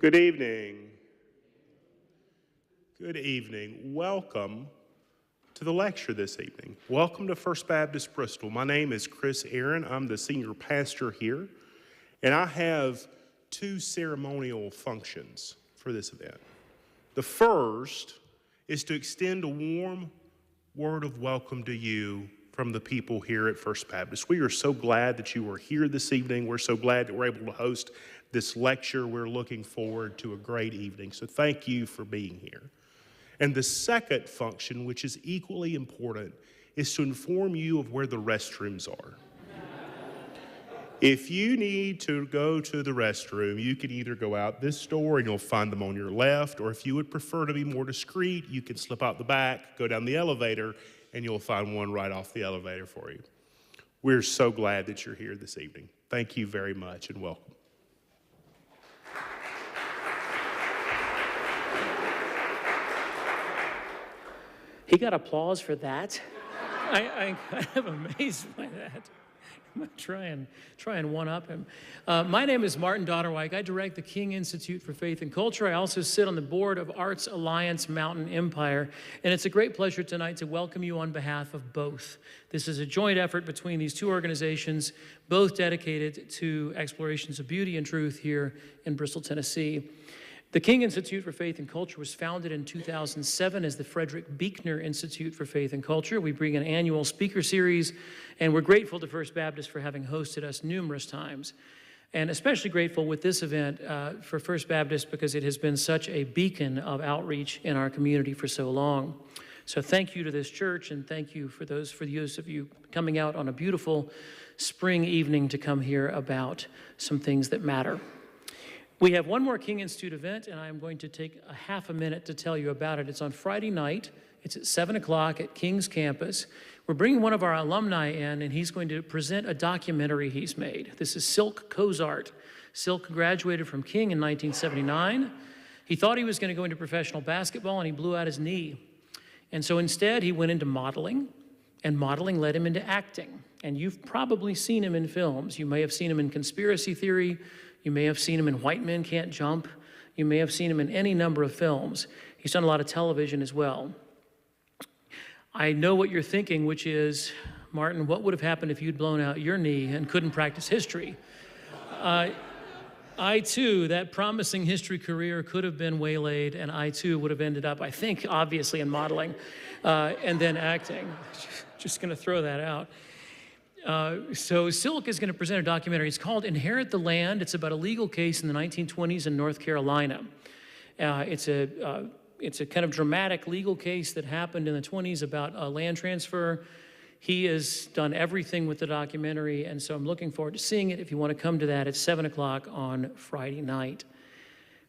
Good evening. Good evening. Welcome to the lecture this evening. Welcome to First Baptist Bristol. My name is Chris Aaron. I'm the senior pastor here, and I have two ceremonial functions for this event. The first is to extend a warm word of welcome to you from the people here at First Baptist. We are so glad that you are here this evening. We're so glad that we're able to host this lecture. We're looking forward to a great evening. So thank you for being here. And the second function, which is equally important, is to inform you of where the restrooms are. If you need to go to the restroom, you can either go out this door and you'll find them on your left, or if you would prefer to be more discreet, you can slip out the back, go down the elevator, and you'll find one right off the elevator for you. We're so glad that you're here this evening. Thank you very much and welcome. He got applause for that? I'm kind of amazed by that. I'm going to try and one-up him. My name is Martin Dodderwijk. I direct the King Institute for Faith and Culture. I also sit on the board of Arts Alliance Mountain Empire, and it's a great pleasure tonight to welcome you on behalf of both. This is a joint effort between these two organizations, both dedicated to explorations of beauty and truth here in Bristol, Tennessee. The King Institute for Faith and Culture was founded in 2007 as the Frederick Buechner Institute for Faith and Culture. We bring an annual speaker series, and we're grateful to First Baptist for having hosted us numerous times. And especially grateful with this event for First Baptist because it has been such a beacon of outreach in our community for so long. So thank you to this church, and thank you for those of you coming out on a beautiful spring evening to come hear about some things that matter. We have one more King Institute event, and I'm going to take a half a minute to tell you about it. It's on Friday night. It's at 7 o'clock at King's campus. We're bringing one of our alumni in, and he's going to present a documentary he's made. This is Silk Cozart. Silk graduated from King in 1979. He thought he was going to go into professional basketball, and he blew out his knee. And so instead, he went into modeling, and modeling led him into acting. And you've probably seen him in films. You may have seen him in Conspiracy Theory. You may have seen him in White Men Can't Jump. You may have seen him in any number of films. He's done a lot of television as well. I know what you're thinking, which is, Martin, what would have happened if you'd blown out your knee and couldn't practice history? I too, that promising history career could have been waylaid, and I too would have ended up, I think, obviously in modeling and then acting. Just gonna throw that out. So Silk is going to present a documentary. It's called Inherit the Land. It's about a legal case in the 1920s in North Carolina. It's a kind of dramatic legal case that happened in the 20s about a land transfer. He has done everything with the documentary, and so I'm looking forward to seeing it. If you want to come to that, it's 7 o'clock on Friday night.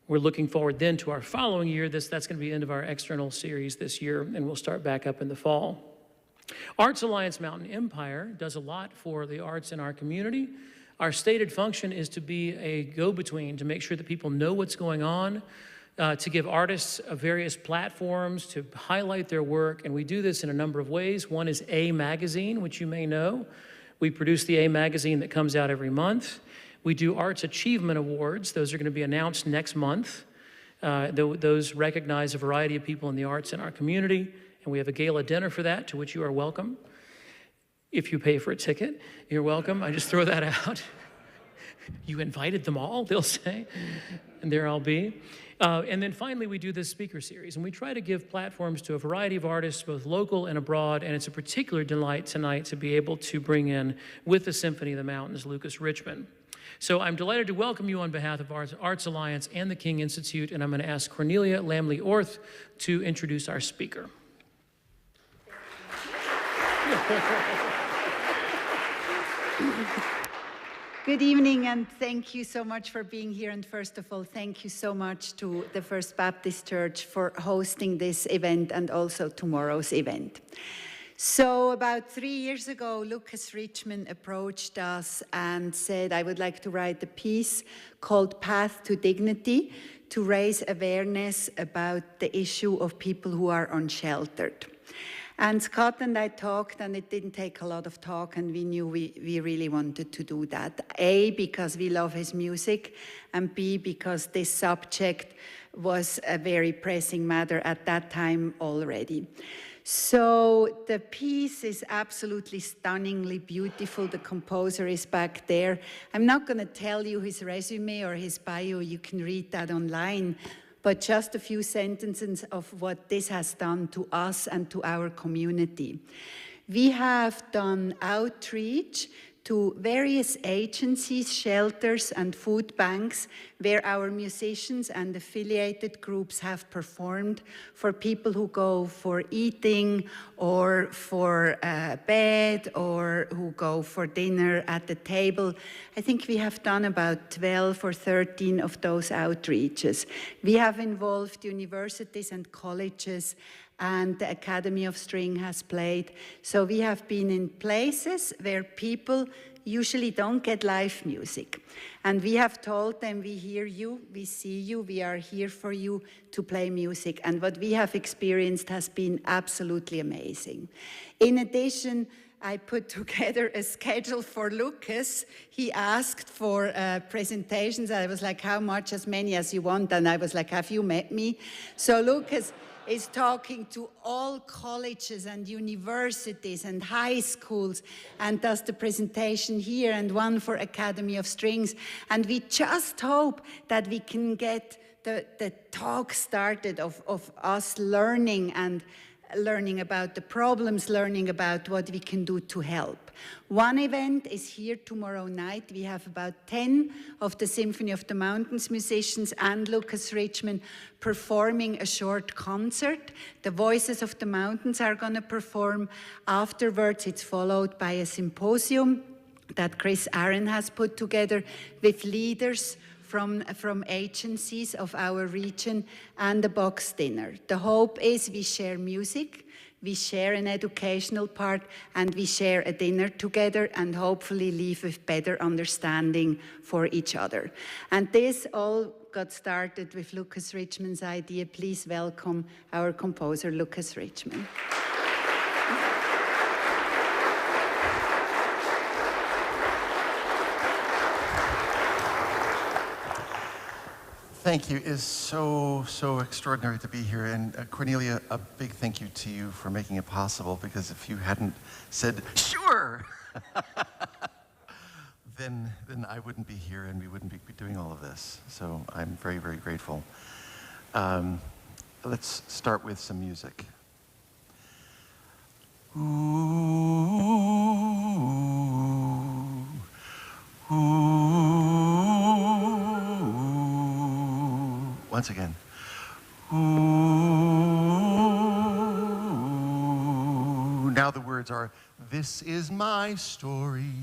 We're looking forward then to our following year. That's going to be the end of our external series this year, and we'll start back up in the fall. Arts Alliance Mountain Empire does a lot for the arts in our community. Our stated function is to be a go-between, to make sure that people know what's going on, to give artists various platforms to highlight their work, and we do this in a number of ways. One is A Magazine, which you may know. We produce the A Magazine that comes out every month. We do Arts Achievement Awards. Those are going to be announced next month. Those recognize a variety of people in the arts in our community. And we have a gala dinner for that, to which you are welcome. If you pay for a ticket, you're welcome. I just throw that out. You invited them all, they'll say, and there I'll be. And then finally, we do this speaker series, and we try to give platforms to a variety of artists, both local and abroad, and it's a particular delight tonight to be able to bring in, with the Symphony of the Mountains, Lucas Richmond. So I'm delighted to welcome you on behalf of Arts Alliance and the King Institute, and I'm going to ask Cornelia Lamley-Orth to introduce our speaker. Good evening, and thank you so much for being here. And first of all, thank you so much to the First Baptist Church for hosting this event and also tomorrow's event. So about 3 years ago, Lucas Richmond approached us and said, I would like to write a piece called Path to Dignity to raise awareness about the issue of people who are unsheltered. And Scott and I talked, and it didn't take a lot of talk, and we knew we really wanted to do that. A, because we love his music, and B, because this subject was a very pressing matter at that time already. So the piece is absolutely stunningly beautiful. The composer is back there. I'm not going to tell you his resume or his bio. You can read that online. But just a few sentences of what this has done to us and to our community. We have done outreach to various agencies, shelters, and food banks where our musicians and affiliated groups have performed for people who go for eating or for bed or who go for dinner at the table. I think we have done about 12 or 13 of those outreaches. We have involved universities and colleges, and the Academy of String has played. So we have been in places where people usually don't get live music. And we have told them, we hear you, we see you, we are here for you to play music. And what we have experienced has been absolutely amazing. In addition, I put together a schedule for Lucas. He asked for presentations. I was like, how much? As many as you want. And I was like, have you met me? So Lucas is talking to all colleges and universities and high schools and does the presentation here and one for Academy of Strings. And we just hope that we can get the talk started of us learning and learning about the problems, learning about what we can do to help. One event is here tomorrow night. We have about 10 of the Symphony of the Mountains musicians and Lucas Richmond performing a short concert. The Voices of the Mountains are going to perform. Afterwards, it's followed by a symposium that Chris Aaron has put together with leaders from agencies of our region, and a box dinner. The hope is we share music, we share an educational part, and we share a dinner together and hopefully leave with better understanding for each other. And this all got started with Lucas Richmond's idea. Please welcome our composer, Lucas Richmond. Thank you. It is so extraordinary to be here. And Cornelia, a big thank you to you for making it possible, because if you hadn't said, sure, then I wouldn't be here and we wouldn't be doing all of this. So I'm very, very grateful. Let's start with some music. Once again. Ooh. Now the words are, this is my story.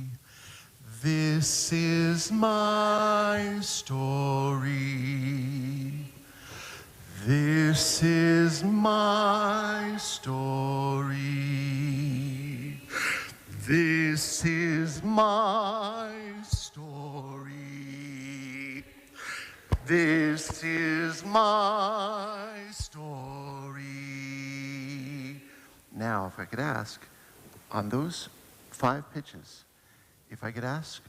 This is my story. This is my story. This is my story. This is my story. Now, if I could ask, on those 5 pitches, if I could ask,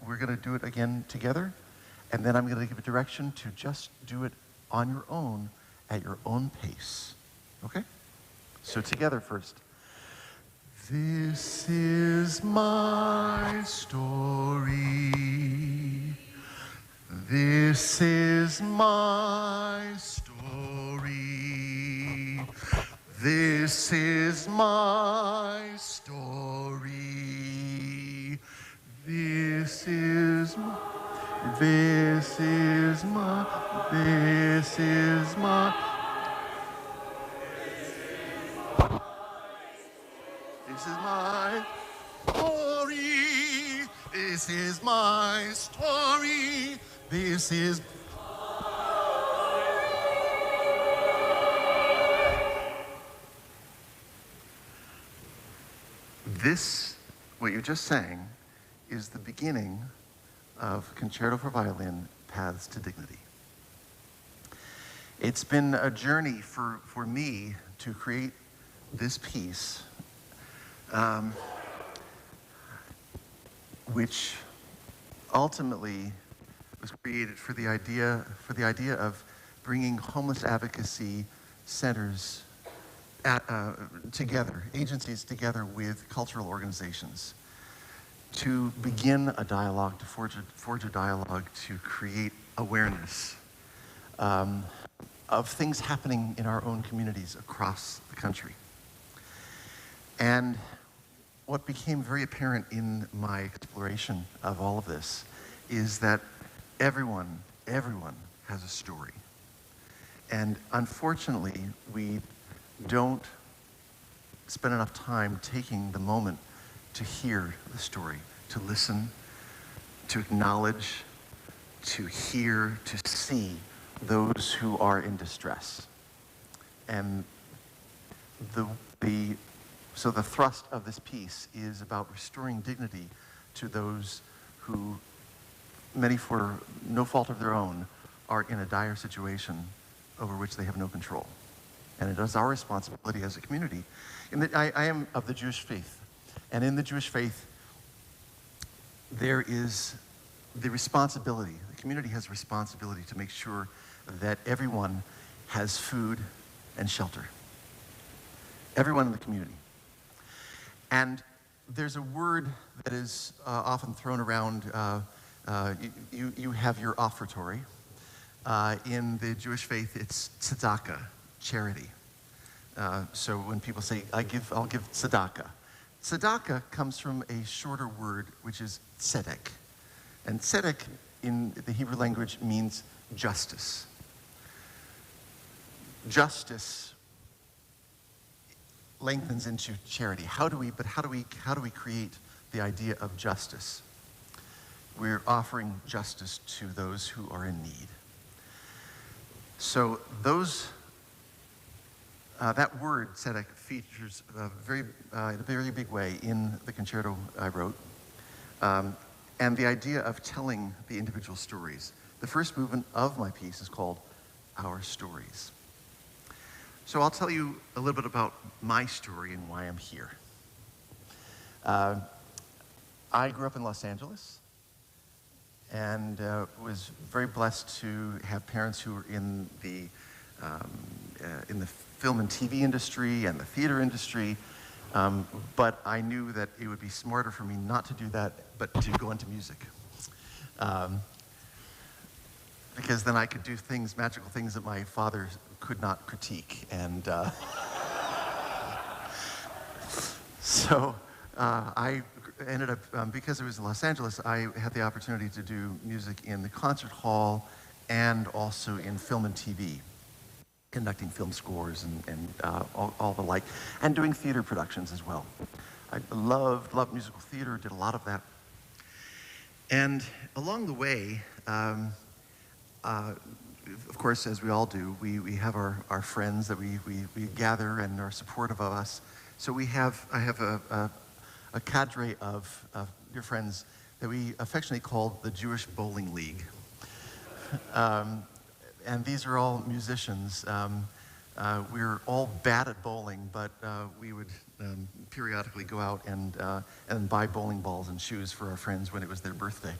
we're going to do it again together, and then I'm going to give a direction to just do it on your own, at your own pace. Okay? So together first. This is my story. This is my story. This is my story. This is my, this is my, this is my, this is my story. This is my story. This is this, what you just sang, is the beginning of Concerto for Violin, Paths to Dignity. It's been a journey for me to create this piece, which ultimately was created for the idea of bringing homeless advocacy centers together, agencies together with cultural organizations, to begin a dialogue, to forge a dialogue, to create awareness of things happening in our own communities across the country. And what became very apparent in my exploration of all of this is that everyone has a story. And unfortunately, we don't spend enough time taking the moment to hear the story, to listen, to acknowledge, to hear, to see those who are in distress. And so the thrust of this piece is about restoring dignity to those who, many for no fault of their own, are in a dire situation over which they have no control. And it is our responsibility as a community. I am of the Jewish faith, and in the Jewish faith, there is the responsibility, the community has responsibility to make sure that everyone has food and shelter. Everyone in the community. And there's a word that is often thrown around. You have your offertory. In the Jewish faith, it's tzedakah, charity. So when people say, I'll give tzedakah. Tzedakah comes from a shorter word, which is tzedek. And tzedek in the Hebrew language means justice. Justice lengthens into charity. How do we create the idea of justice? We're offering justice to those who are in need. So that word, tzedek, features in a very big way in the concerto I wrote. And the idea of telling the individual stories. The first movement of my piece is called Our Stories. So I'll tell you a little bit about my story and why I'm here. I grew up in Los Angeles and was very blessed to have parents who were in the film and TV industry and the theater industry, but I knew that it would be smarter for me not to do that, but to go into music. Because then I could do things, magical things that my father could not critique. And so I ended up, because it was in Los Angeles, I had the opportunity to do music in the concert hall and also in film and TV, conducting film scores and all the like, and doing theater productions as well. I loved musical theater, did a lot of that. And along the way, of course, as we all do, we have our friends that we gather and are supportive of us. So I have a cadre of dear friends that we affectionately called the Jewish Bowling League. And these are all musicians. We're all bad at bowling, but we would periodically go out and buy bowling balls and shoes for our friends when it was their birthday.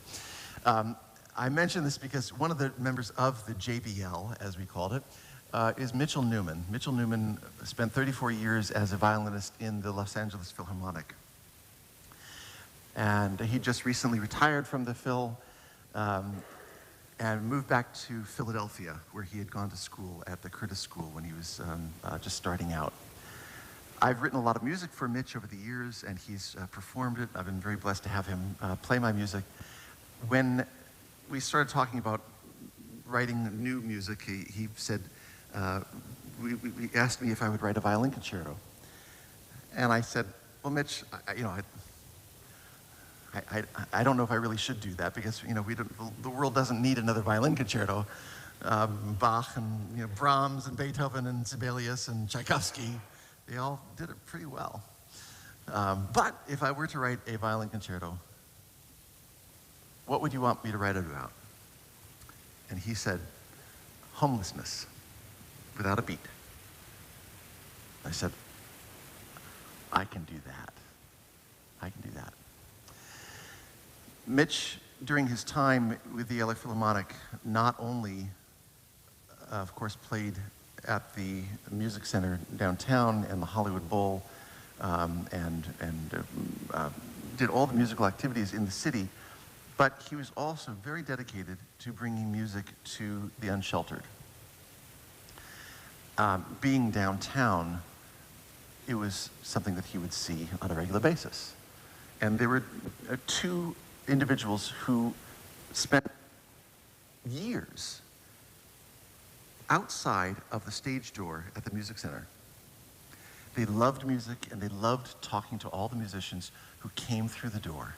I mention this because one of the members of the JBL, as we called it, is Mitchell Newman. Mitchell Newman spent 34 years as a violinist in the Los Angeles Philharmonic. And he just recently retired from the Phil and moved back to Philadelphia, where he had gone to school at the Curtis School when he was just starting out. I've written a lot of music for Mitch over the years, and he's performed it. I've been very blessed to have him play my music. When we started talking about writing new music, he said, he asked me if I would write a violin concerto. And I said, well, Mitch, I don't know if I really should do that because, the world doesn't need another violin concerto. Bach and Brahms and Beethoven and Sibelius and Tchaikovsky, they all did it pretty well. But if I were to write a violin concerto, what would you want me to write it about? And he said, homelessness without a beat. I said, I can do that. I can do that. Mitch, during his time with the LA Philharmonic, not only, of course, played at the Music Center downtown and the Hollywood Bowl, and did all the musical activities in the city, but he was also very dedicated to bringing music to the unsheltered. Being downtown, it was something that he would see on a regular basis. And there were two individuals who spent years outside of the stage door at the Music Center. They loved music, and they loved talking to all the musicians who came through the door,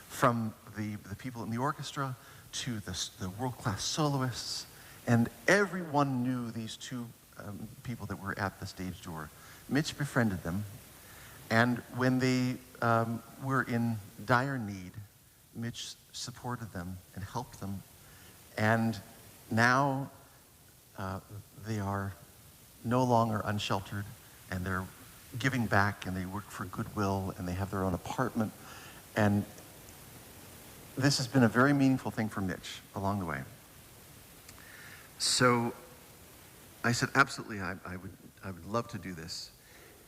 from the people in the orchestra to the world-class soloists, and everyone knew these two people that were at the stage door. Mitch befriended them, and when they were in dire need, Mitch supported them and helped them, and now they are no longer unsheltered, and they're giving back, and they work for Goodwill, and they have their own apartment, and this has been a very meaningful thing for Mitch along the way. So I said, absolutely, I would love to do this.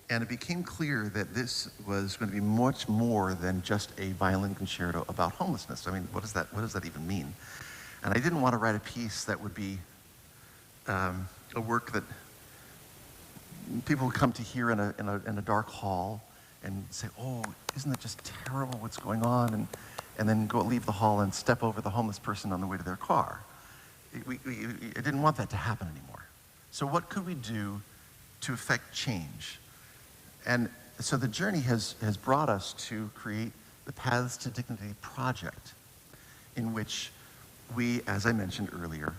And it became clear that this was going to be much more than just a violin concerto about homelessness. I mean, what does that even mean? And I didn't want to write a piece that would be a work that people would come to hear in a dark hall and say, oh, isn't it just terrible what's going on? And then leave the hall and step over the homeless person on the way to their car. I didn't want that to happen anymore. So what could we do to affect change? And so the journey has brought us to create the Paths to Dignity project, in which we, as I mentioned earlier,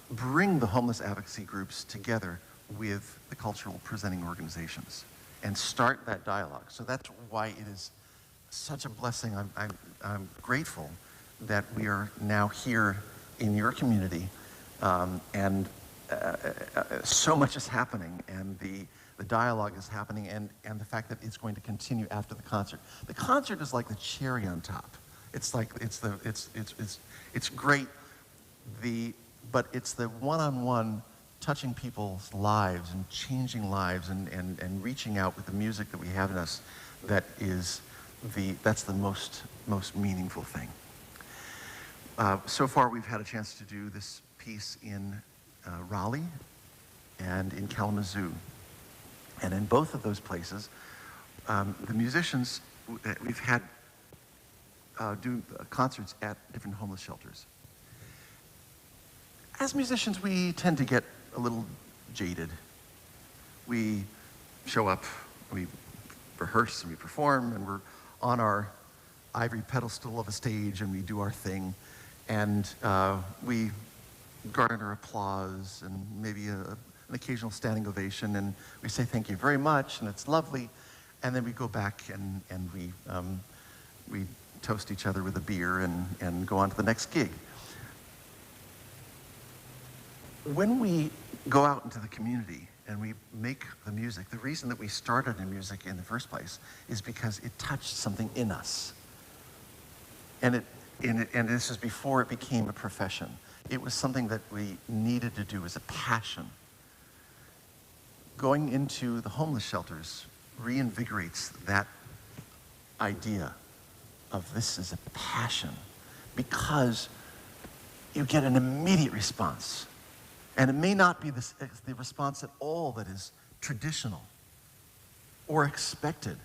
bring the homeless advocacy groups together with the cultural presenting organizations and start that dialogue. So that's why it is such a blessing. I'm grateful that we are now here in your community, and so much is happening, and the dialogue is happening, and the fact that it's going to continue after the concert. The concert is like the cherry on top. It's like it's great. But it's the one-on-one touching people's lives and changing lives and reaching out with the music that we have in us that's the most meaningful thing. So far, we've had a chance to do this piece in Raleigh and in Kalamazoo. And in both of those places, the musicians that we've had do concerts at different homeless shelters. As musicians, we tend to get a little jaded. We show up, we rehearse, and we perform, and we're on our ivory pedestal of a stage, and we do our thing, and we garner applause and maybe an occasional standing ovation, and we say thank you very much, and it's lovely, and then we go back and we toast each other with a beer and go on to the next gig. When we go out into the community and we make the music, the reason that we started in music in the first place is because it touched something in us. And this is before it became a profession. It was something that we needed to do as a passion. Going into the homeless shelters reinvigorates that idea of this is a passion, because you get an immediate response. And it may not be the response at all that is traditional or expected,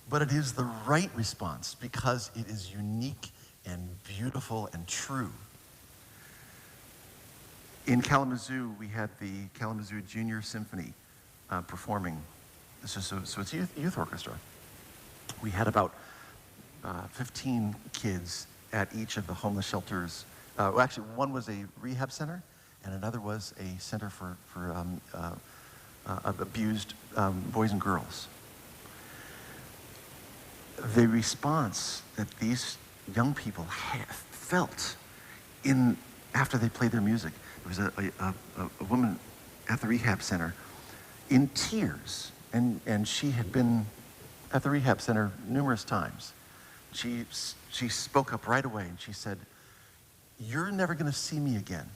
but it is the right response because it is unique and beautiful and true. In Kalamazoo, we had the Kalamazoo Junior Symphony performing. So it's a youth orchestra. We had about 15 kids at each of the homeless shelters. Well, actually, one was a rehab center, and another was a center for abused boys and girls. The response that these young people felt after they played their music, there was a woman at the rehab center in tears, and she had been at the rehab center numerous times. She spoke up right away and she said, "You're never going to see me again,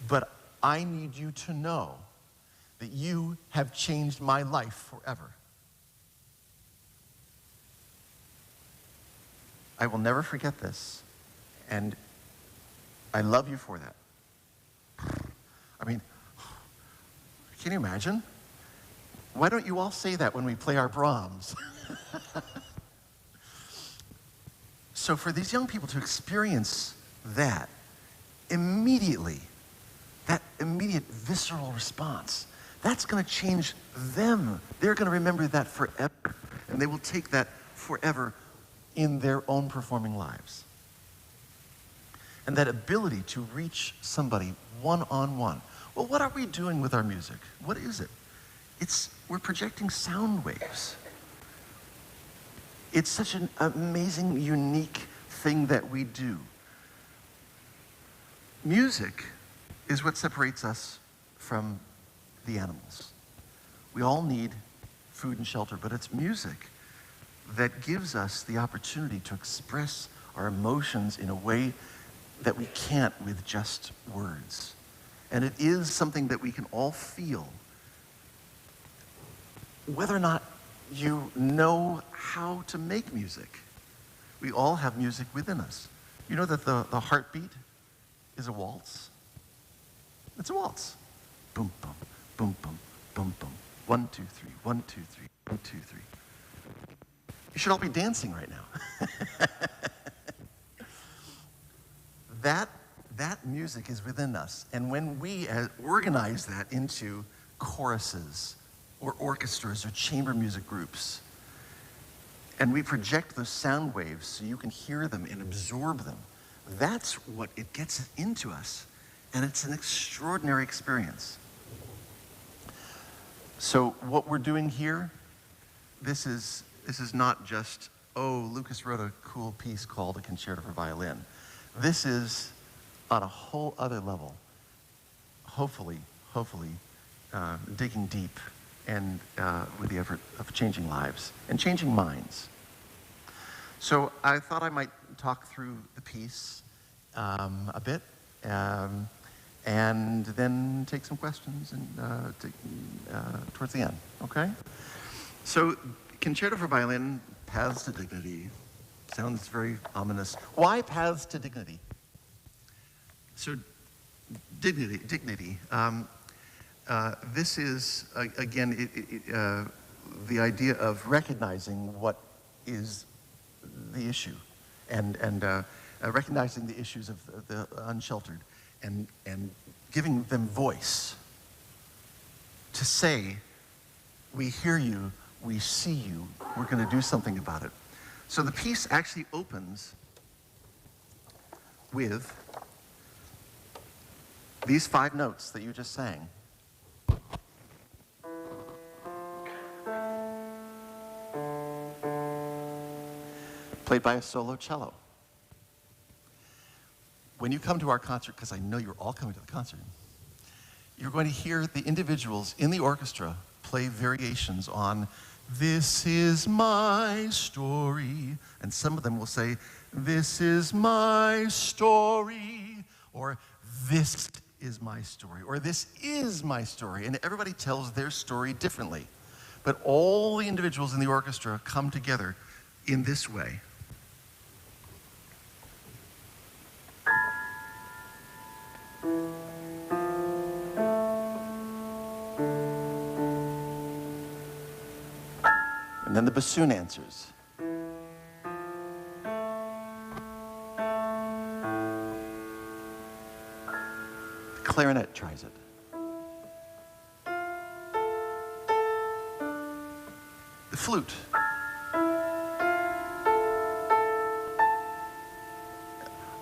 but I need you to know that you have changed my life forever." I will never forget this, and I love you for that. I mean, can you imagine? Why don't you all say that when we play our Brahms? So for these young people to experience that immediately, that immediate visceral response, that's going to change them. They're going to remember that forever, and they will take that forever in their own performing lives. And that ability to reach somebody one-on-one. Well, what are we doing with our music? What is it? We're projecting sound waves. It's such an amazing, unique thing that we do. Music is what separates us from the animals. We all need food and shelter, but it's music that gives us the opportunity to express our emotions in a way that we can't with just words. And it is something that we can all feel. Whether or not you know how to make music, we all have music within us. You know that the heartbeat is a waltz? It's a waltz. Boom, boom, boom, boom, boom, boom. 1, 2, 3, 1, 2, 3, 1, 2, 3. You should all be dancing right now. That music is within us. And when we organize that into choruses or orchestras or chamber music groups, and we project those sound waves so you can hear them and absorb them, that's what it gets into us. And it's an extraordinary experience. So what we're doing here, this is not just, oh, Lucas wrote a cool piece called A Concerto for Violin. This is on a whole other level, hopefully, digging deep and with the effort of changing lives and changing minds. So I thought I might talk through the piece a bit and then take some questions and towards the end, okay? So Concerto for Violin, Paths to Dignity. Sounds very ominous. Why Paths to Dignity? So dignity. This is, again, the idea of recognizing what is the issue and recognizing the issues of the unsheltered and giving them voice to say, we hear you, we see you, we're going to do something about it. So the piece actually opens with these 5 notes that you just sang. Played by a solo cello. When you come to our concert, because I know you're all coming to the concert, you're going to hear the individuals in the orchestra play variations on "This is my story," and some of them will say, "This is my story," or "This is my story," or "This is my story," and everybody tells their story differently. But all the individuals in the orchestra come together in this way. And then the bassoon answers. The clarinet tries it. The flute.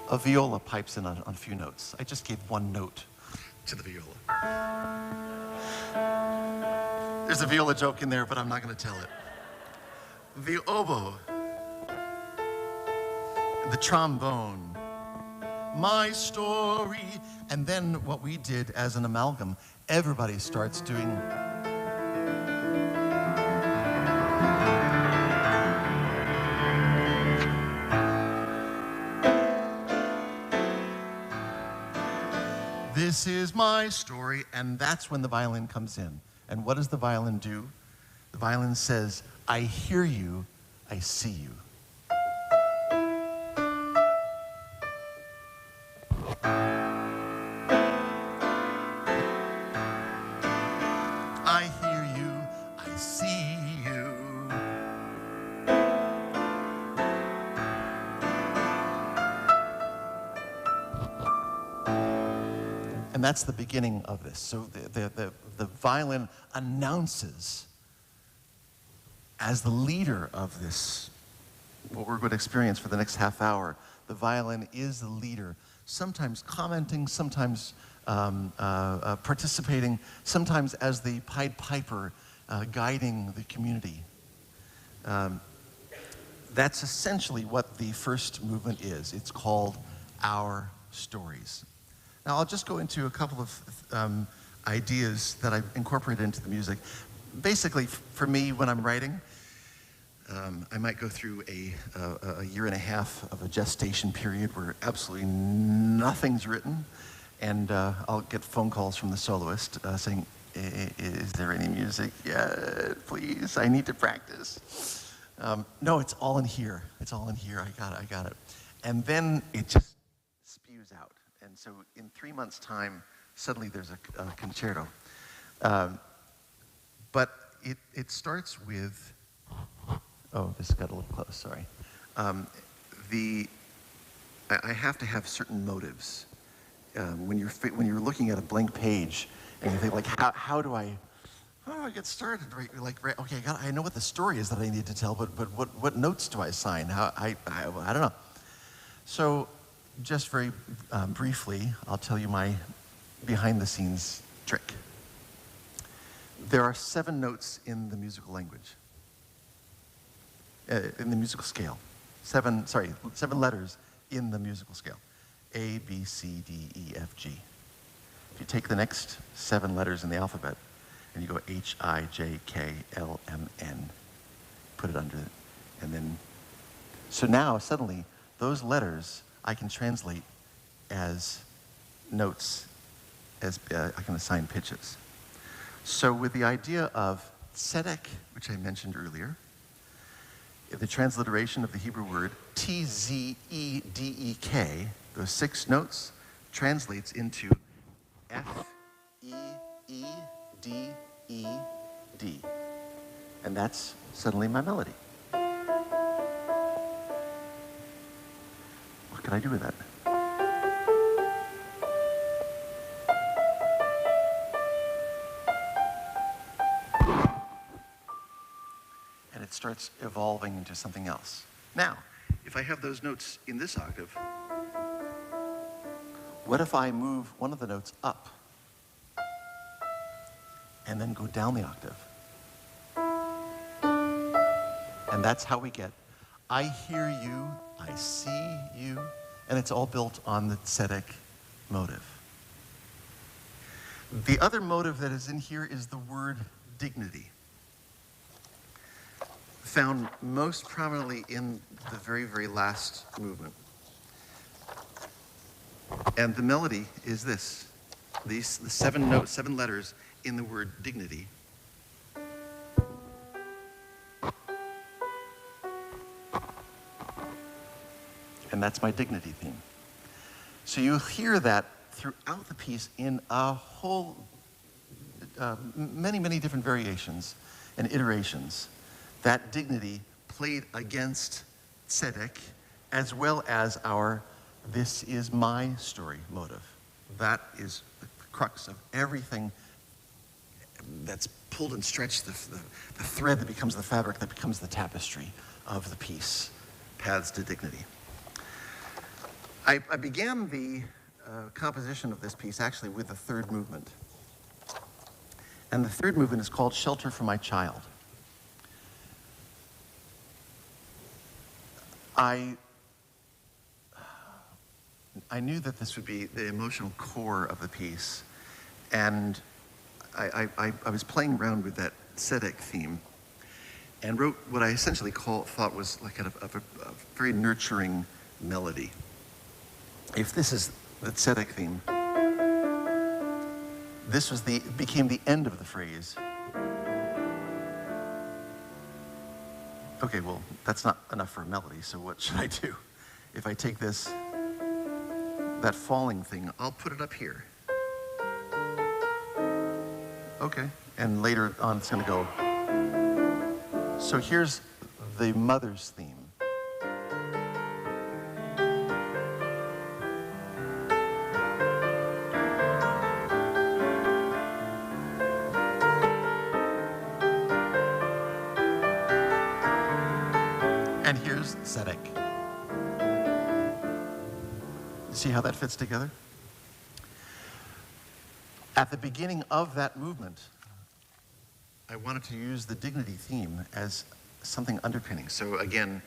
A viola pipes in on a few notes. I just gave 1 note to the viola. There's a viola joke in there, but I'm not going to tell it. The oboe, the trombone, my story, and then what we did as an amalgam, everybody starts doing this is my story. And that's when the violin comes in. And what does the violin do? The violin says, I hear you, I see you. I hear you, I see you. And that's the beginning of this. So the violin announces, as the leader of this, what we're going to experience for the next half hour, the violin is the leader, sometimes commenting, sometimes participating, sometimes as the Pied Piper guiding the community. That's essentially what the first movement is. It's called Our Stories. Now, I'll just go into a couple of ideas that I've incorporated into the music. Basically, for me, when I'm writing, I might go through a year and a half of a gestation period where absolutely nothing's written, and I'll get phone calls from the soloist saying, is there any music yet? Please, I need to practice. No, it's all in here. It's all in here. I got it. And then it just spews out. And so in 3 months' time, suddenly there's a concerto. But it starts with, oh, this got a little close, sorry. I have to have certain motives. When you're looking at a blank page and you think, like, how do I get started? Okay, I know what the story is that I need to tell, but what notes do I assign? I don't know. So just very briefly, I'll tell you my behind-the-scenes trick. There are 7 notes in the musical language, in the musical scale. 7 letters in the musical scale. A, B, C, D, E, F, G. If you take the next 7 letters in the alphabet and you go H, I, J, K, L, M, N, put it under it, and then, so now suddenly those letters I can translate as notes, as I can assign pitches. So with the idea of tzedek, which I mentioned earlier, the transliteration of the Hebrew word T-Z-E-D-E-K, those 6 notes, translates into F-E-E-D-E-D. And that's suddenly my melody. What can I do with that? And it starts evolving into something else. Now, if I have those notes in this octave, what if I move one of the notes up and then go down the octave? And that's how we get, I hear you, I see you, and it's all built on the tzedek motive. The other motive that is in here is the word dignity, found most prominently in the very, very last movement. And the melody is this, the 7 notes, 7 letters in the word dignity. And that's my dignity theme. So you hear that throughout the piece in a whole, many, many different variations and iterations. That dignity played against tzedek, as well as our this is my story motive. That is the crux of everything that's pulled and stretched, the thread that becomes the fabric, that becomes the tapestry of the piece, Paths to Dignity. I began the composition of this piece actually with the 3rd movement. And the 3rd movement is called Shelter for My Child. I knew that this would be the emotional core of the piece, and I was playing around with that tzedek theme and wrote what I essentially thought was like a very nurturing melody. If this is the tzedek theme, this was became the end of the phrase. Okay, well, that's not enough for a melody, so what should I do? If I take this, that falling thing, I'll put it up here. Okay, and later on it's gonna go. So here's the mother's theme. And here's Zedek. See how that fits together? At the beginning of that movement, I wanted to use the dignity theme as something underpinning. So again,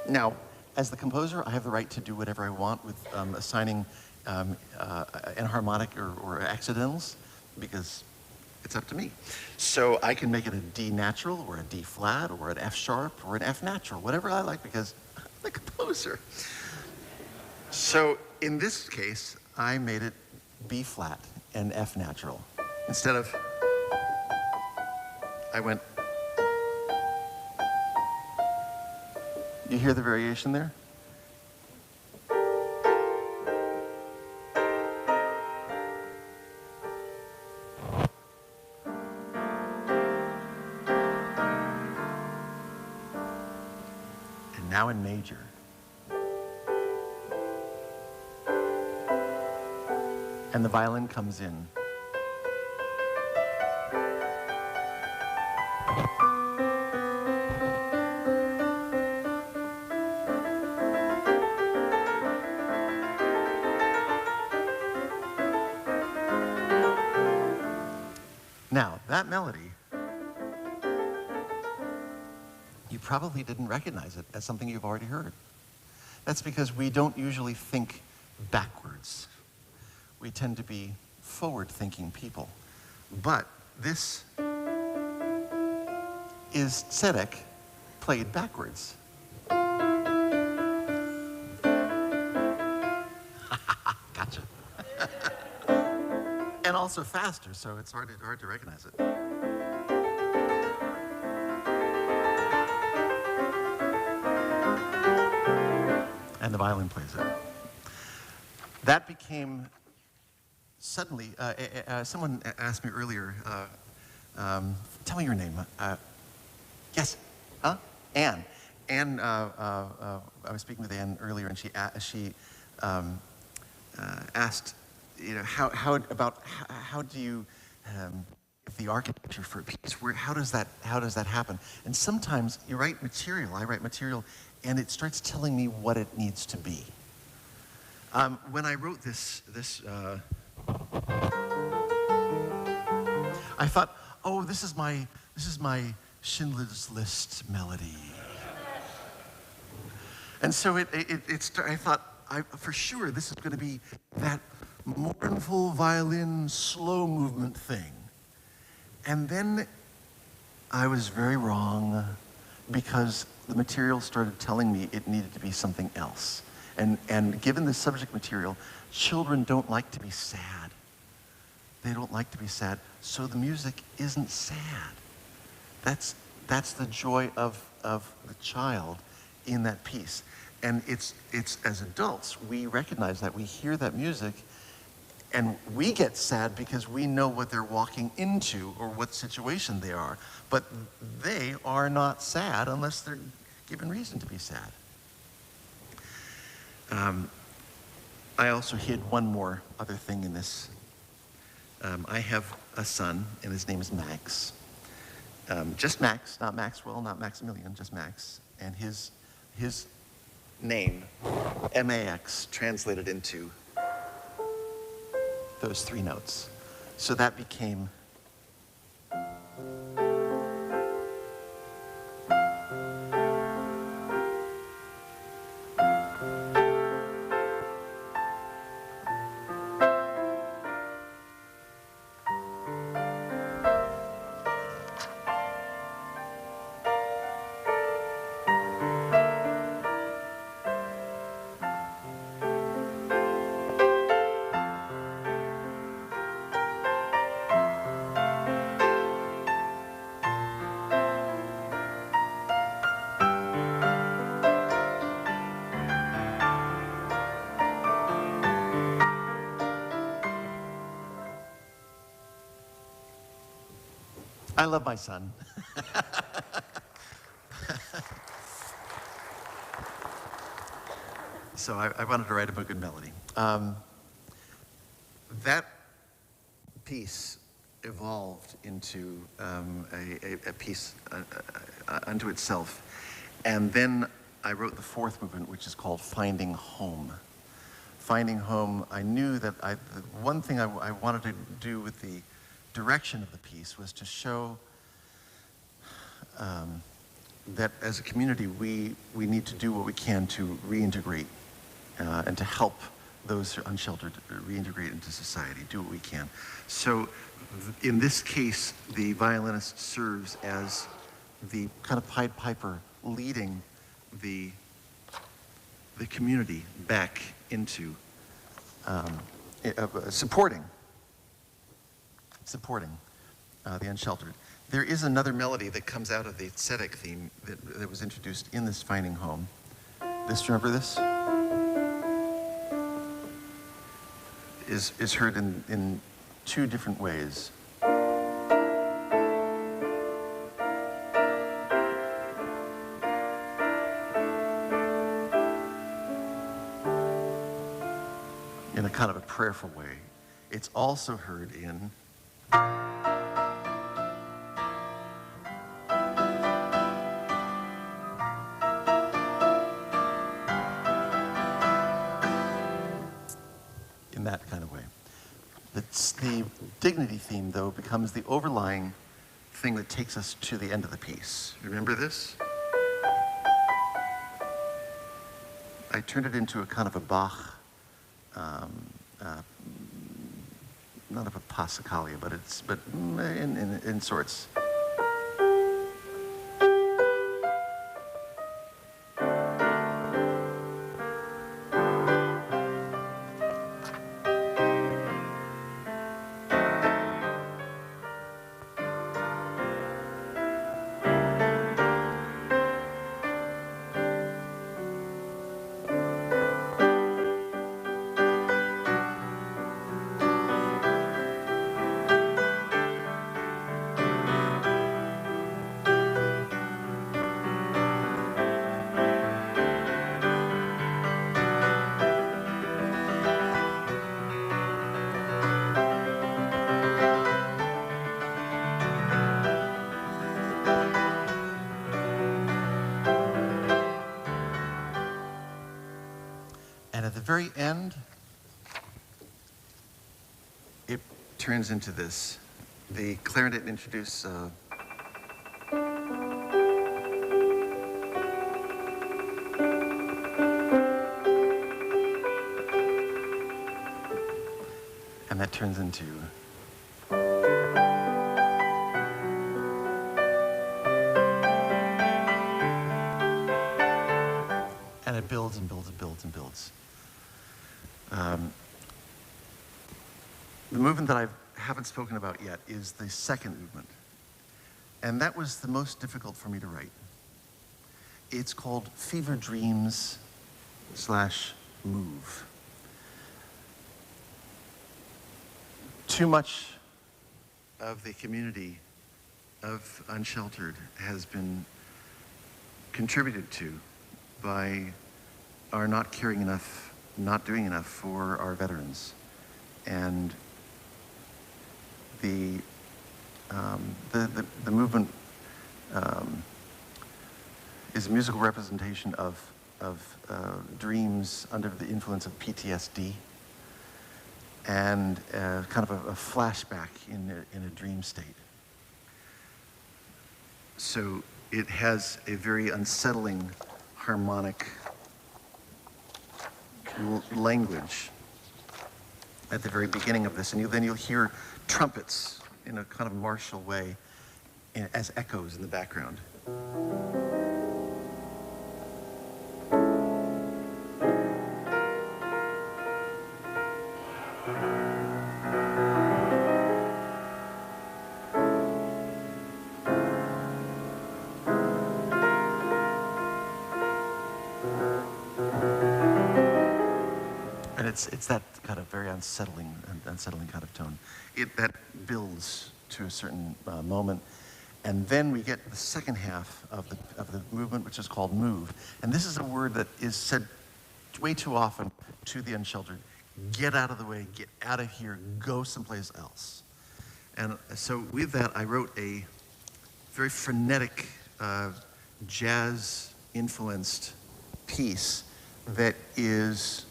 now, as the composer, I have the right to do whatever I want with assigning enharmonic or accidentals, because it's up to me. So I can make it a D natural, or a D flat, or an F sharp, or an F natural, whatever I like, because I'm the composer. So in this case, I made it B flat and F natural. Instead of, I went, you hear the variation there? And now in major. And the violin comes in. Now, that melody, you probably didn't recognize it as something you've already heard. That's because we don't usually think backwards. We tend to be forward-thinking people. But this is Tzedek played backwards. Gotcha. And also faster, so it's hard to recognize it. And the violin plays it. That became suddenly, someone asked me earlier, tell me your name. Yes, huh? Anne. Anne, I was speaking with Anne earlier, and she asked, you know, how do you, if the architecture for a piece, how does that happen? And sometimes you write material, I write material, and it starts telling me what it needs to be. When I wrote this, I thought, oh, this is my Schindler's List melody. And so I thought, for sure, this is going to be that mournful violin, slow movement thing. And then I was very wrong, because the material started telling me it needed to be something else. And given the subject material, children don't like to be sad. They don't like to be sad, so the music isn't sad. That's the joy of the child in that piece. And it's as adults, we recognize that, we hear that music, and we get sad because we know what they're walking into or what situation they are. But they are not sad unless they're given reason to be sad. I also hid one more other thing in this. I have a son, and his name is Max. Just Max, not Maxwell, not Maximilian, just Max. And his name, M-A-X, translated into those three notes. So that became I love my son. So I wanted to write him a good melody. That piece evolved into a piece unto itself. And then I wrote the fourth movement, which is called Finding Home. Finding Home, I knew that the one thing I wanted to do with the direction of the piece was to show that as a community, we need to do what we can to reintegrate and to help those who are unsheltered reintegrate into society, do what we can. So in this case, the violinist serves as the kind of Pied Piper leading the community back into supporting the unsheltered. There is another melody that comes out of the Tzedek theme that was introduced in this Finding Home. Remember this? Is heard in two different ways. In a kind of a prayerful way. It's also heard in that kind of way. The dignity theme, though, becomes the overlying thing that takes us to the end of the piece. Remember this? I turned it into a kind of a Bach, not of a Passacaglia, but in sorts. And at the very end, it turns into this. The clarinet introduces and that turns into and it builds and builds and builds and builds. The movement that I haven't spoken about yet is the second movement. And that was the most difficult for me to write. It's called Fever Dreams / Move. Too much of the community of unsheltered has been contributed to by our not caring enough, not doing enough for our veterans. And the movement is a musical representation of dreams under the influence of PTSD and kind of a flashback in a dream state. So it has a very unsettling harmonic language at the very beginning of this, and then you'll hear trumpets in a kind of martial way as echoes in the background. And it's that kind of very unsettling kind of tone. That builds to a certain moment, And then we get the second half of the movement, which is called move. And this is a word that is said way too often to the unsheltered. Get out of the way, get out of here, go someplace else. And so with that, I wrote a very frenetic, jazz-influenced piece that uses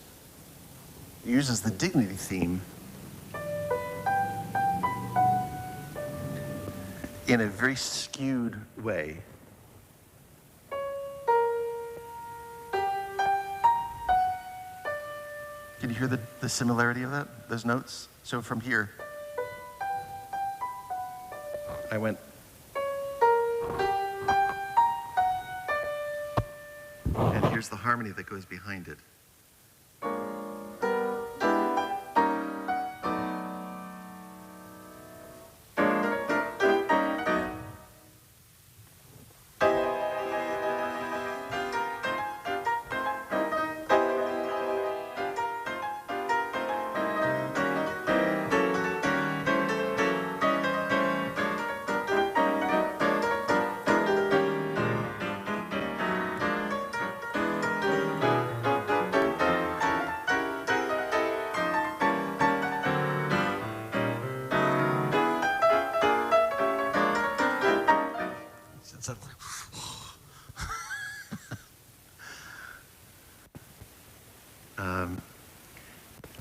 the dignity theme in a very skewed way. Can you hear the similarity of that, those notes? So from here, I went, and here's the harmony that goes behind it.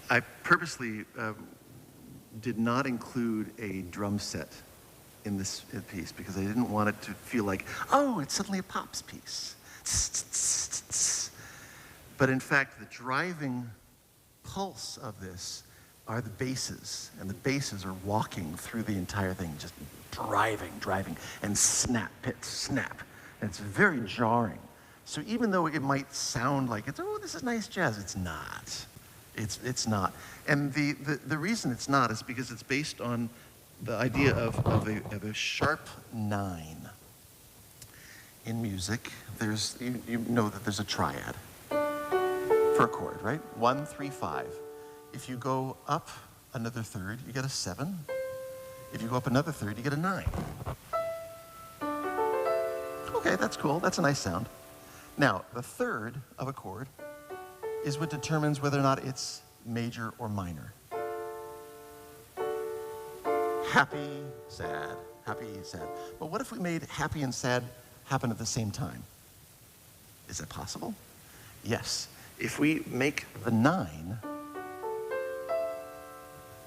I purposely did not include a drum set in this piece because I didn't want it to feel like, oh, it's suddenly a pops piece. But in fact, the driving pulse of this are the basses, and the basses are walking through the entire thing, just driving, and snap, hit, snap. And it's very jarring. So even though it might sound like it's, oh, this is nice jazz, it's not. It's not. And the reason it's not is because it's based on the idea of a sharp 9. In music, you know that there's a triad for a chord, right? 1, 3, 5. If you go up another third, you get a 7. If you go up another third, you get a 9. Okay, that's cool. That's a nice sound. Now, the third of a chord is what determines whether or not it's major or minor. Happy, sad, happy, sad. But what if we made happy and sad happen at the same time? Is that possible? Yes. If we make the 9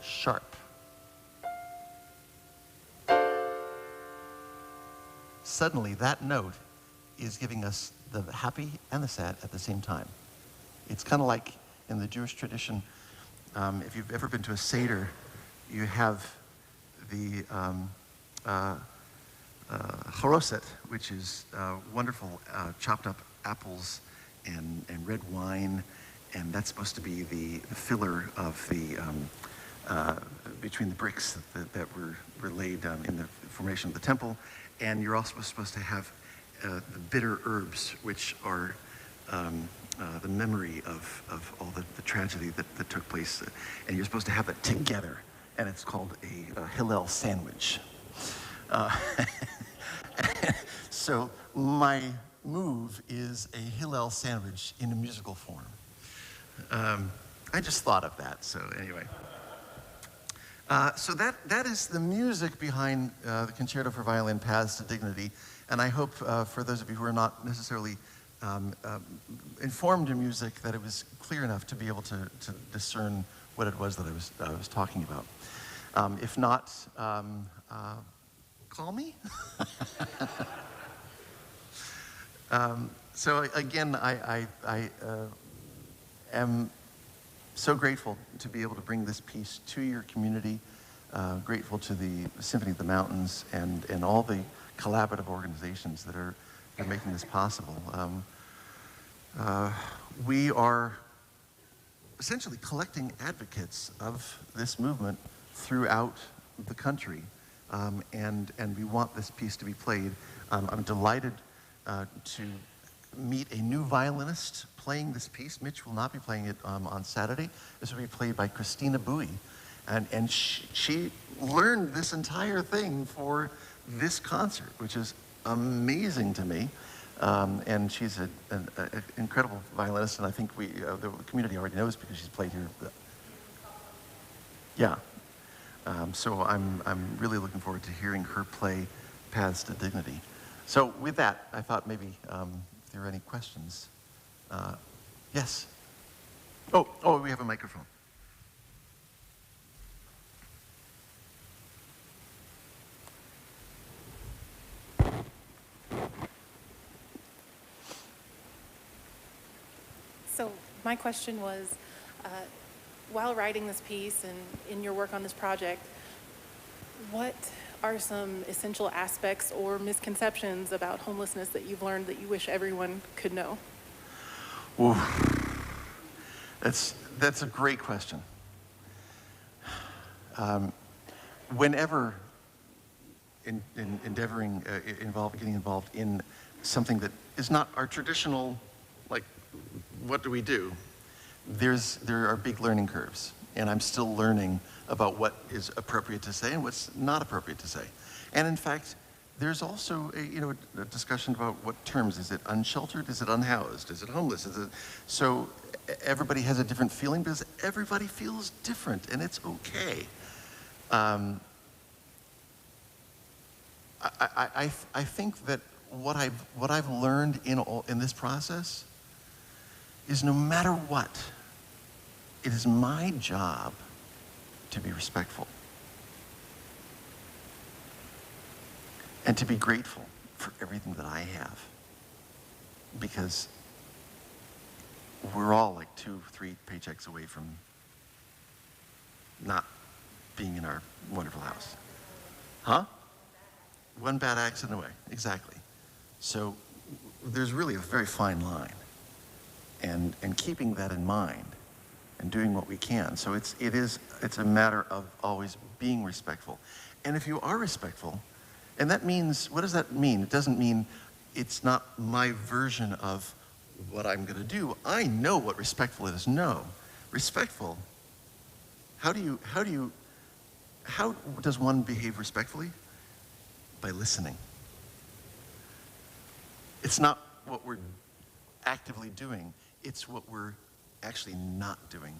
sharp, suddenly that note is giving us the happy and the sad at the same time. It's kind of like in the Jewish tradition, if you've ever been to a Seder, you have the choroset, which is wonderful chopped up apples and red wine, and that's supposed to be the filler of the, between the bricks that were laid in the formation of the temple. And you're also supposed to have the bitter herbs, which are the memory of all the tragedy that took place. And you're supposed to have it together, and it's called a Hillel sandwich. So my move is a Hillel sandwich in a musical form. I just thought of that, so anyway. So that is the music behind the Concerto for Violin, Paths to Dignity. And I hope for those of you who are not necessarily informed in music that it was clear enough to be able to discern what it was that I was talking about. If not, call me. So again, I am so grateful to be able to bring this piece to your community, grateful to the Symphony of the Mountains and all the collaborative organizations that are making this possible. We are essentially collecting advocates of this movement throughout the country, and we want this piece to be played. I'm delighted to meet a new violinist playing this piece. Mitch will not be playing it on Saturday. This will be played by Christina Bowie. And she learned this entire thing for this concert, which is amazing to me. And she's an incredible violinist, and I think the community already knows because she's played here. Yeah. So I'm really looking forward to hearing her play Paths to Dignity. So with that, I thought maybe if there are any questions. Yes? Oh, we have a microphone. So my question was, while writing this piece and in your work on this project, what are some essential aspects or misconceptions about homelessness that you've learned that you wish everyone could know? Ooh, that's a great question. Whenever getting involved in something that is not our traditional, like, what do we do? There are big learning curves, and I'm still learning about what is appropriate to say and what's not appropriate to say. And in fact, there's also a discussion about what terms. Is it unsheltered? Is it unhoused? Is it homeless? So everybody has a different feeling because everybody feels different, and it's okay. I think that what I've learned in this process is no matter what, it is my job to be respectful and to be grateful for everything that I have, because we're all like 2-3 paychecks away from not being in our wonderful house. Huh? One bad accident away, exactly. So there's really a very fine line, and keeping that in mind and doing what we can. So it's a matter of always being respectful. And if you are respectful, and that means, what does that mean? It doesn't mean it's not my version of what I'm gonna do. I know what respectful is. No, respectful, how does one behave respectfully? By listening. It's not what we're actively doing, it's what we're actually not doing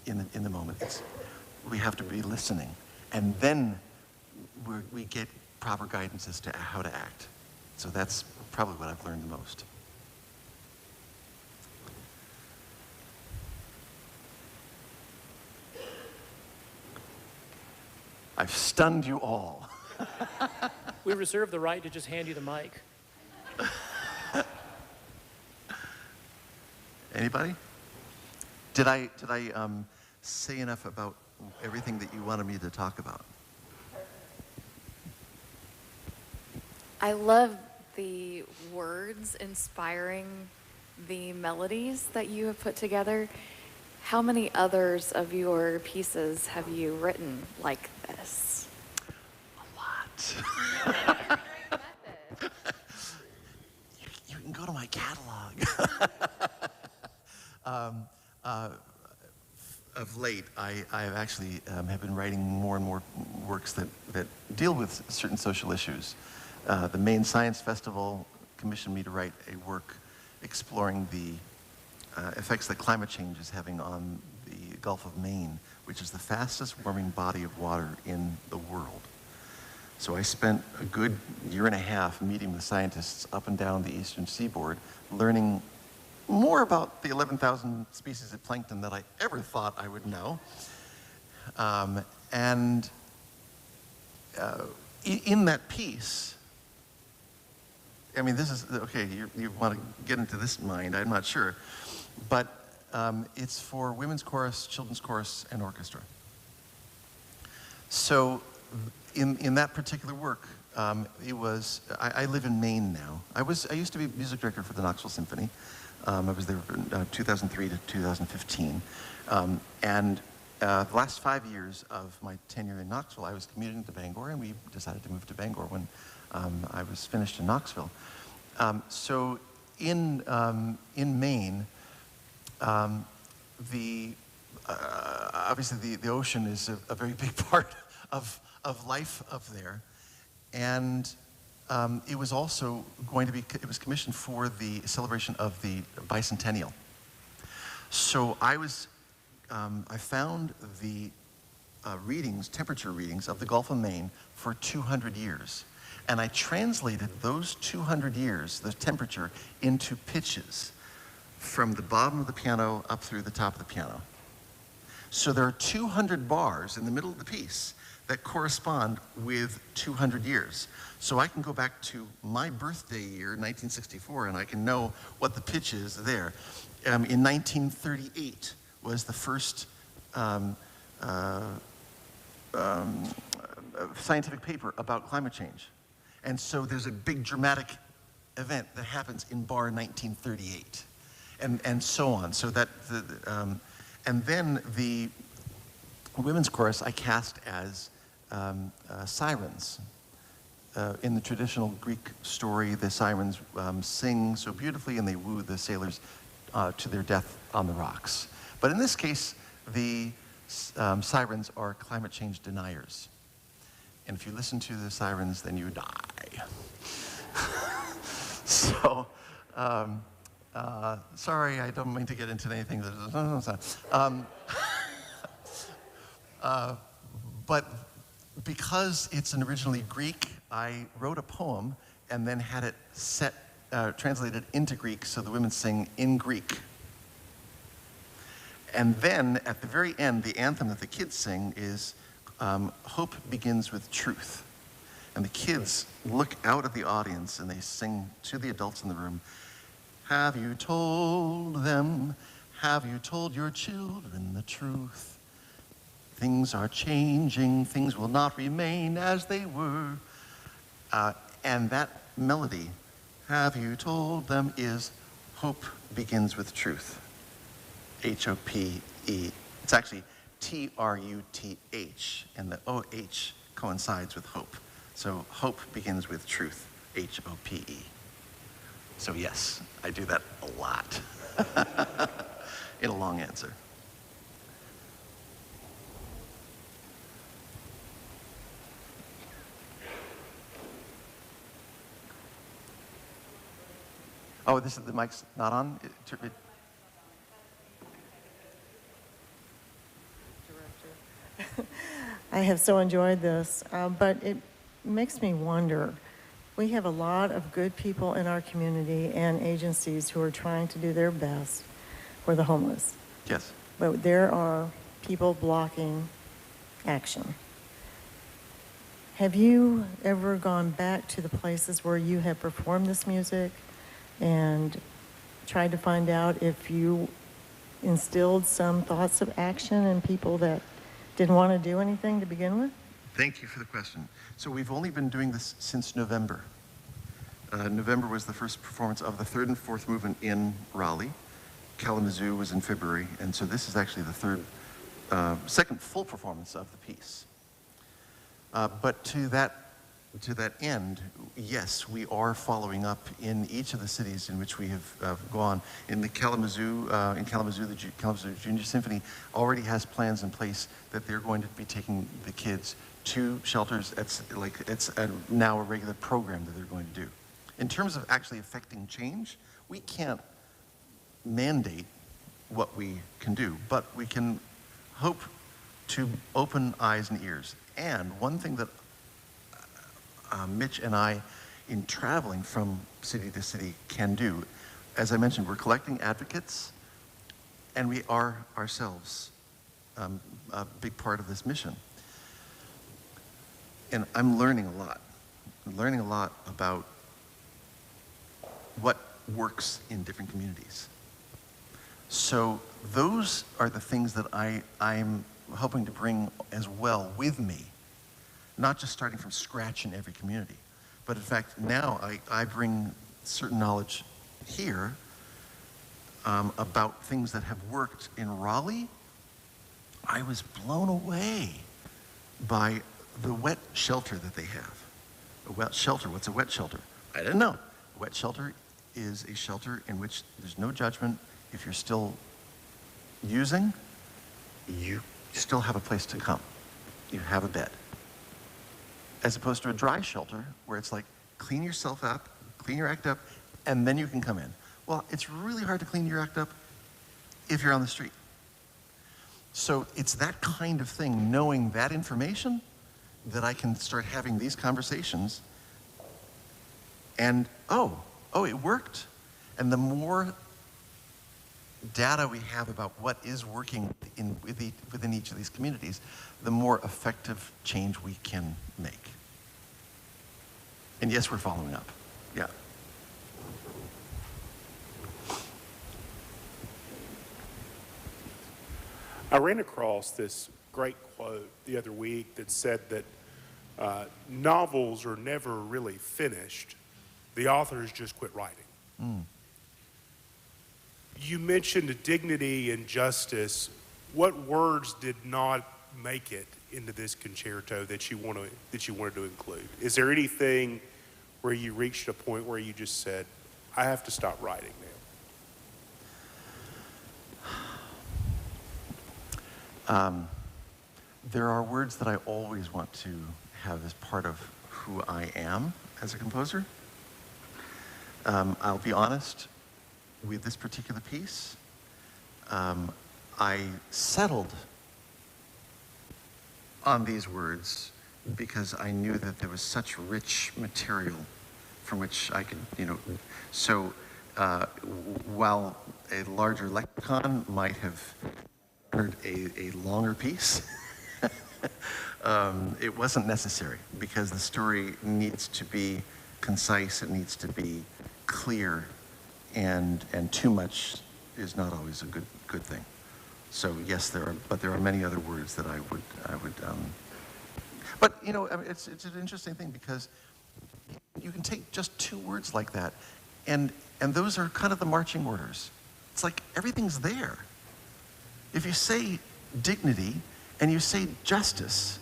in the moment. We have to be listening, and then we get proper guidance as to how to act. So that's probably what I've learned the most. I've stunned you all. We reserve the right to just hand you the mic. Anybody? Did I say enough about everything that you wanted me to talk about? I love the words inspiring the melodies that you have put together. How many others of your pieces have you written like this? A lot. You can go to my catalog. Of late, I have actually have been writing more and more works that deal with certain social issues. The Maine Science Festival commissioned me to write a work exploring the effects that climate change is having on the Gulf of Maine, which is the fastest warming body of water in the world. So I spent a good year and a half meeting with scientists up and down the eastern seaboard, learning more about the 11,000 species of plankton that I ever thought I would know. In that piece, I mean, this is, okay, you want to get into this mind, I'm not sure, but it's for women's chorus, children's chorus, and orchestra. So in that particular work, I live in Maine now. I used to be music director for the Knoxville Symphony. I was there from 2003 to 2015. The last 5 years of my tenure in Knoxville, I was commuting to Bangor, and we decided to move to Bangor when I was finished in Knoxville. So in Maine, obviously the ocean is a very big part of life up there. And it was also going to be, it was commissioned for the celebration of the bicentennial. So I found the temperature readings of the Gulf of Maine for 200 years. And I translated those 200 years, the temperature, into pitches from the bottom of the piano up through the top of the piano. So there are 200 bars in the middle of the piece that correspond with 200 years. So I can go back to my birthday year, 1964, and I can know what the pitch is there. In 1938 was the first scientific paper about climate change. And so there's a big dramatic event that happens in bar 1938, and so on. So that, and then the women's chorus I cast as sirens. In the traditional Greek story, the sirens sing so beautifully and they woo the sailors to their death on the rocks. But in this case, the sirens are climate change deniers. And if you listen to the sirens, then you die. So, sorry, I don't mean to get into anything that but because it's originally Greek, I wrote a poem and then had it translated into Greek so the women sing in Greek. And then at the very end, the anthem that the kids sing is Hope Begins with Truth. And the kids look out at the audience and they sing to the adults in the room, have you told them, have you told your children the truth? Things are changing, things will not remain as they were. And that melody, have you told them, is Hope Begins with Truth. H-O-P-E. It's actually T-R-U-T-H, and the O-H coincides with hope. So hope begins with truth, H-O-P-E. So yes, I do that a lot in a long answer. Oh, this is the mic's not on? I have so enjoyed this, but it makes me wonder. We have a lot of good people in our community and agencies who are trying to do their best for the homeless. Yes. But there are people blocking action. Have you ever gone back to the places where you have performed this music and tried to find out if you instilled some thoughts of action in people that didn't want to do anything to begin with? Thank you for the question. So we've only been doing this since November. November was the first performance of the third and fourth movement in Raleigh. Kalamazoo was in February, and so this is actually the second full performance of the piece. But to that end, yes, we are following up in each of the cities in which we have gone. In Kalamazoo, the Kalamazoo Junior Symphony already has plans in place that they're going to be taking the kids to shelters. It's now a regular program that they're going to do. In terms of actually affecting change, we can't mandate what we can do, but we can hope to open eyes and ears. And one thing that Mitch and I, in traveling from city to city, can do, as I mentioned, we're collecting advocates, and we are ourselves a big part of this mission. And I'm learning a lot. I'm learning a lot about what works in different communities. So those are the things that I'm hoping to bring as well with me, not just starting from scratch in every community, but in fact now I bring certain knowledge here about things that have worked in Raleigh. I was blown away by the wet shelter that they have. A wet shelter, what's a wet shelter? I didn't know. A wet shelter is a shelter in which there's no judgment. If you're still using, you still have a place to come. You have a bed. as opposed to a dry shelter where it's like, clean yourself up, clean your act up, and then you can come in. Well, it's really hard to clean your act up if you're on the street. So it's that kind of thing, knowing that information, that I can start having these conversations and, oh, it worked. And the more data we have about what is working within each of these communities, the more effective change we can make. And yes, we're following up. Yeah. I ran across this great quote the other week that said that novels are never really finished. The authors just quit writing. Mm. You mentioned dignity and justice. What words did not make it into this concerto that you wanted to include? Is there anything where you reached a point where you just said, I have to stop writing now? There are words that I always want to have as part of who I am as a composer. I'll be honest, with this particular piece, I settled on these words because I knew that there was such rich material from which I could, so while a larger lexicon might have heard a longer piece, it wasn't necessary because the story needs to be concise, it needs to be clear, and too much is not always a good thing. So yes, there are many other words that I would but I mean, it's an interesting thing because you can take just two words like that, and those are kind of the marching orders. It's like everything's there. If you say dignity and you say justice,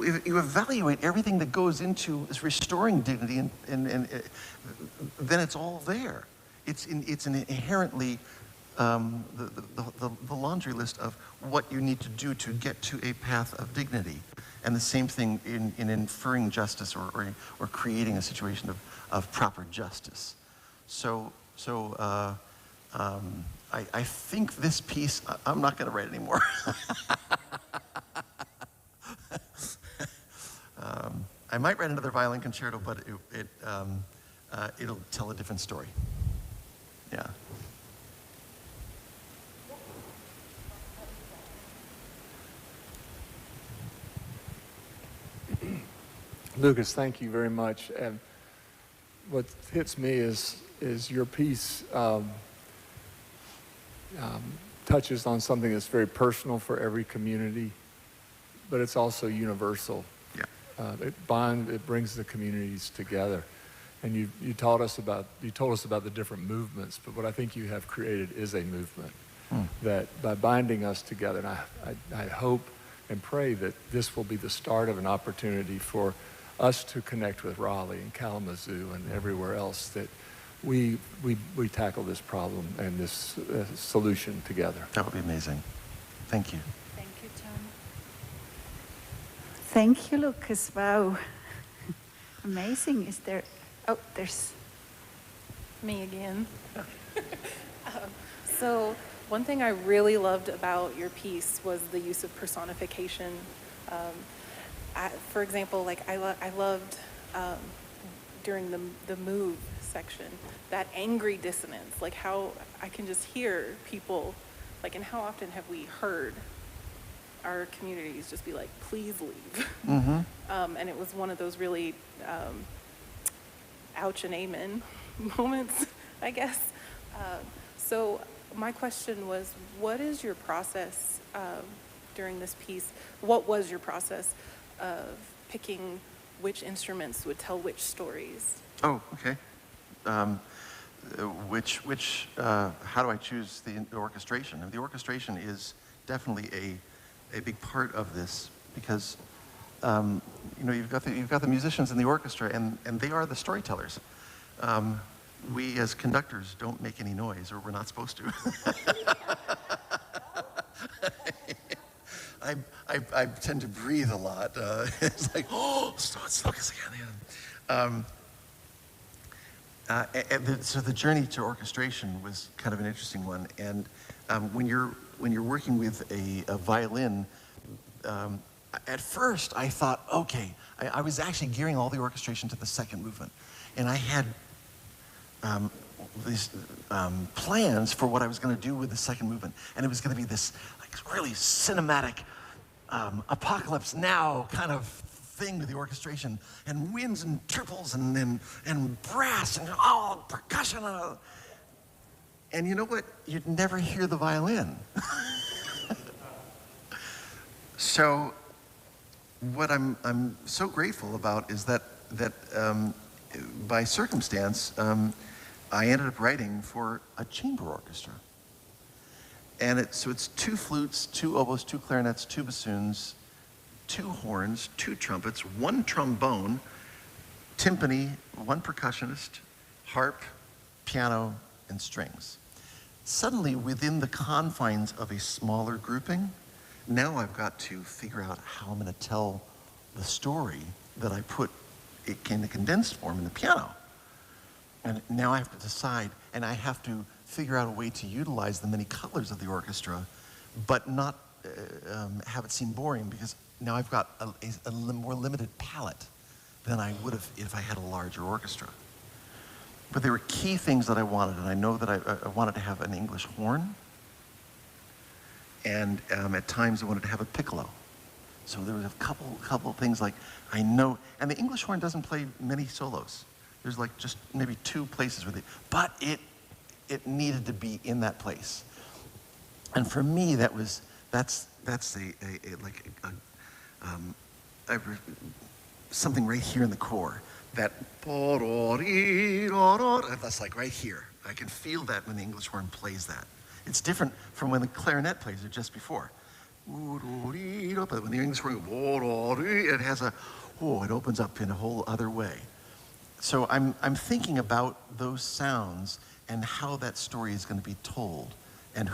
you evaluate everything that goes into restoring dignity, and then it's all there. It's an inherently the laundry list of what you need to do to get to a path of dignity, and the same thing in inferring justice or creating a situation of proper justice. So I think this piece, I'm not going to write anymore. I might write another violin concerto, but it'll tell a different story. Yeah. Lucas, thank you very much. And what hits me is your piece touches on something that's very personal for every community, but it's also universal. Yeah. It brings the communities together. And you told us about the different movements, but what I think you have created is a movement that by binding us together, and I hope and pray that this will be the start of an opportunity for us to connect with Raleigh and Kalamazoo and everywhere else, that we tackle this problem and this solution together. That would be amazing. Thank you. Thank you, John. Thank you, Lucas. Wow. Amazing. Is there... Oh, there's... Me again. So one thing I really loved about your piece was the use of personification. For example, like I loved during the move section, that angry dissonance, like how I can just hear people, like, and how often have we heard our communities just be like, please leave. Mm-hmm. And it was one of those really ouch and amen moments, I guess. So my question was, what is your process during this piece? What was your process of picking which instruments would tell which stories? Oh, okay. How do I choose the orchestration? And the orchestration is definitely a big part of this because you've got the musicians in the orchestra, and they are the storytellers. We as conductors don't make any noise, or we're not supposed to. I tend to breathe a lot. It's like, oh, let's focus again. So the journey to orchestration was kind of an interesting one. And when you're working with a violin, at first I thought, okay, I was actually gearing all the orchestration to the second movement. And I had these plans for what I was going to do with the second movement. And it was going to be this like really cinematic apocalypse now kind of thing with the orchestration, and winds and triples and brass and all percussion. And you know what? You'd never hear the violin. So what I'm so grateful about is that by circumstance, I ended up writing for a chamber orchestra. And so it's 2 flutes, 2 oboes, 2 clarinets, 2 bassoons, 2 horns, 2 trumpets, 1 trombone, timpani, 1 percussionist, harp, piano, and strings. Suddenly, within the confines of a smaller grouping, now I've got to figure out how I'm going to tell the story that I put in the condensed form in the piano. And now I have to decide, and I have to figure out a way to utilize the many colors of the orchestra, but not have it seem boring, because now I've got a more limited palette than I would have if I had a larger orchestra. But there were key things that I wanted, and I know that I wanted to have an English horn, and at times I wanted to have a piccolo. So there was a couple of things like I know, and the English horn doesn't play many solos. There's like just maybe 2 places with it, but it needed to be in that place. And for me, that's something right here in the core. That that's like right here. I can feel that when the English horn plays that. It's different from when the clarinet plays it just before. But when the English horn goes, it has it opens up in a whole other way. So I'm thinking about those sounds and how that story is going to be told. And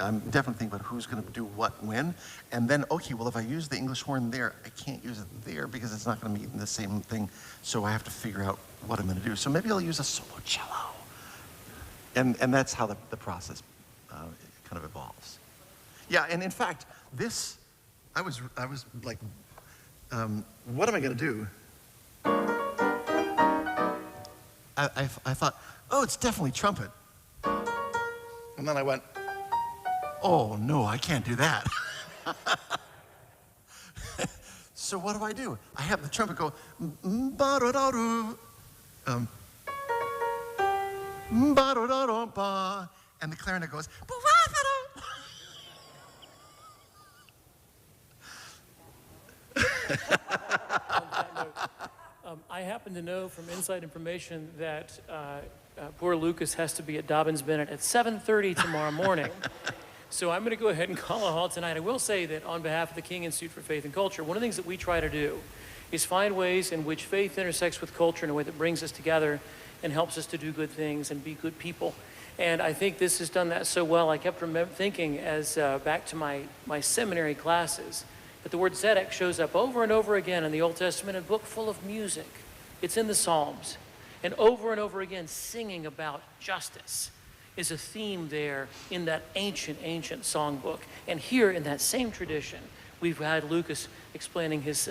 I'm definitely thinking about who's going to do what when. And then, okay, well, if I use the English horn there, I can't use it there because it's not going to be the same thing. So I have to figure out what I'm going to do. So maybe I'll use a solo cello. And that's how the process kind of evolves. Yeah, and in fact, I was like, what am I going to do? I thought, oh, it's definitely trumpet. And then I went, oh, no, I can't do that. So what do? I have the trumpet go, and the clarinet goes, I happen to know from inside information that poor Lucas has to be at Dobbins Bennett at 7:30 tomorrow morning. So I'm going to go ahead and call a halt tonight. I will say that on behalf of the King Institute for Faith and Culture, one of the things that we try to do is find ways in which faith intersects with culture in a way that brings us together and helps us to do good things and be good people. And I think this has done that so well. I kept thinking as back to my seminary classes that the word tzedek shows up over and over again in the Old Testament, a book full of music. It's in the Psalms. And over again, singing about justice is a theme there in that ancient songbook. And here in that same tradition, we've had Lucas explaining his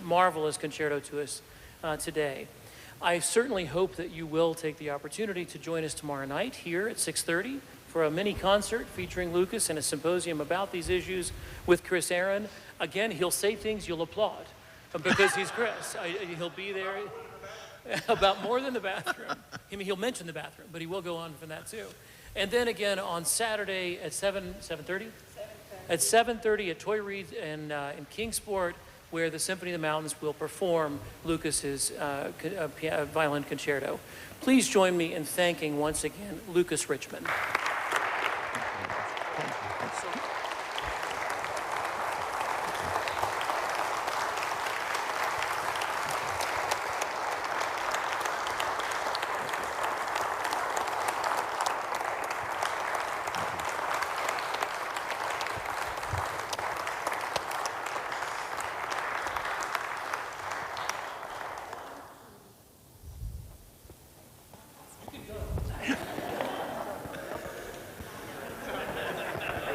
marvelous concerto to us today. I certainly hope that you will take the opportunity to join us tomorrow night here at 6:30 for a mini concert featuring Lucas and a symposium about these issues with Chris Aaron. Again, he'll say things you'll applaud because he's Chris. He'll be there about more than the bathroom. I mean, he'll mention the bathroom, but he will go on from that too. And then again on Saturday at 7:30? At 7:30 at Toy Reed in Kingsport, where the Symphony of the Mountains will perform Lucas's violin concerto. Please join me in thanking once again Lucas Richmond. Thank you.